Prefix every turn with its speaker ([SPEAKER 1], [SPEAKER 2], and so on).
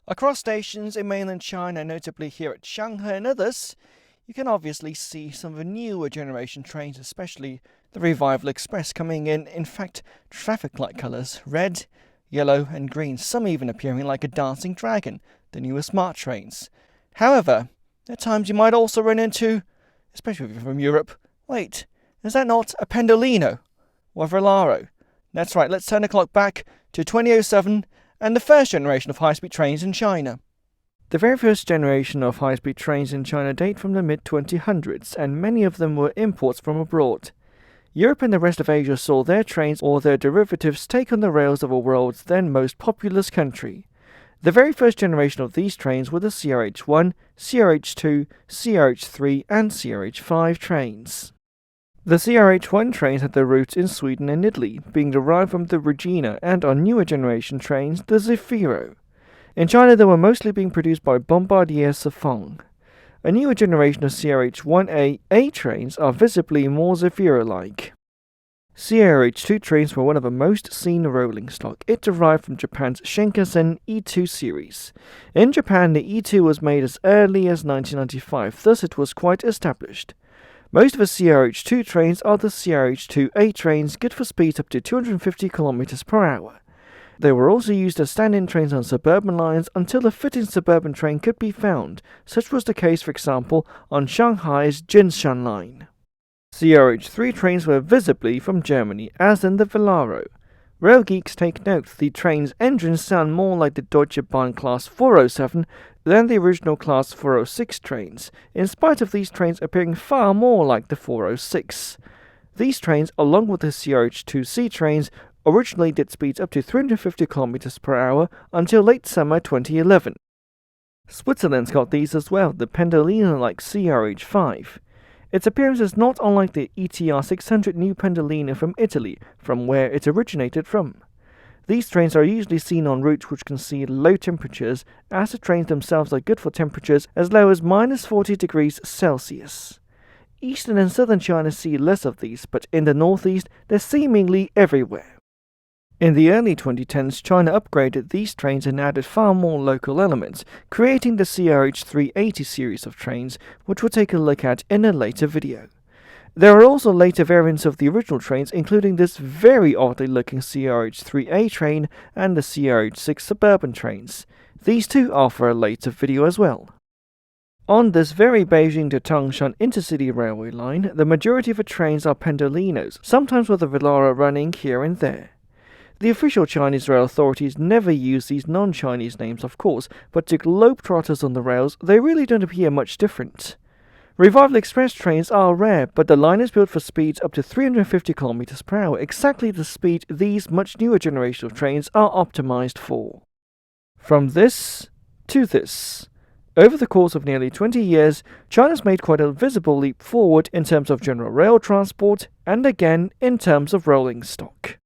[SPEAKER 1] Across stations in mainland China, notably here at Shanghai and others, you can obviously see some of the newer generation trains, especially the Revival Express, coming in fact, traffic light colours, red, yellow and green, some even appearing like a dancing dragon, the newer smart trains. However, at times you might also run into, especially if you're from Europe, wait, is that not a Pendolino or a Velaro? That's right, let's turn the clock back to 2007 and the first generation of high-speed trains in China. The very first generation of high-speed trains in China date from the mid-2000s, and many of them were imports from abroad. Europe and the rest of Asia saw their trains or their derivatives take on the rails of the world's then most populous country. The very first generation of these trains were the CRH1, CRH2, CRH3 and CRH5 trains. The CRH1 trains had their roots in Sweden and Italy, being derived from the Regina, and on newer generation trains, the Zefiro. In China, they were mostly being produced by Bombardier Safong. A newer generation of CRH1A trains are visibly more Zefiro-like. CRH2 trains were one of the most seen rolling stock. It derived from Japan's Shinkansen E2 series. In Japan, the E2 was made as early as 1995, thus it was quite established. Most of the CRH2 trains are the CRH2A trains, good for speeds up to 250 km per hour. They were also used as stand-in trains on suburban lines until a fitting suburban train could be found. Such was the case, for example, on Shanghai's Jinshan line. CRH3 trains were visibly from Germany, as in the Velaro. Rail geeks take note, the train's engines sound more like the Deutsche Bahn Class 407 than the original Class 406 trains, in spite of these trains appearing far more like the 406. These trains, along with the CRH2C trains, originally did speeds up to 350 km per hour until late summer 2011. Switzerland's got these as well, the Pendolin-like CRH5. Its appearance is not unlike the ETR 600 New Pendolino from Italy, from where it originated from. These trains are usually seen on routes which can see low temperatures, as the trains themselves are good for temperatures as low as minus 40 degrees Celsius. Eastern and southern China see less of these, but in the northeast they're seemingly everywhere. In the early 2010s, China upgraded these trains and added far more local elements, creating the CRH 380 series of trains, which we'll take a look at in a later video. There are also later variants of the original trains, including this very oddly looking CRH 3A train and the CRH 6 suburban trains. These too are for a later video as well. On this very Beijing to Tangshan intercity railway line, the majority of the trains are Pendolinos, sometimes with a Velaro running here and there. The official Chinese rail authorities never use these non-Chinese names, of course, but to globetrotters on the rails, they really don't appear much different. Revival Express trains are rare, but the line is built for speeds up to 350 km per hour, exactly the speed these much newer generation of trains are optimized for. From this to this. Over the course of nearly 20 years, China's made quite a visible leap forward in terms of general rail transport, and again in terms of rolling stock.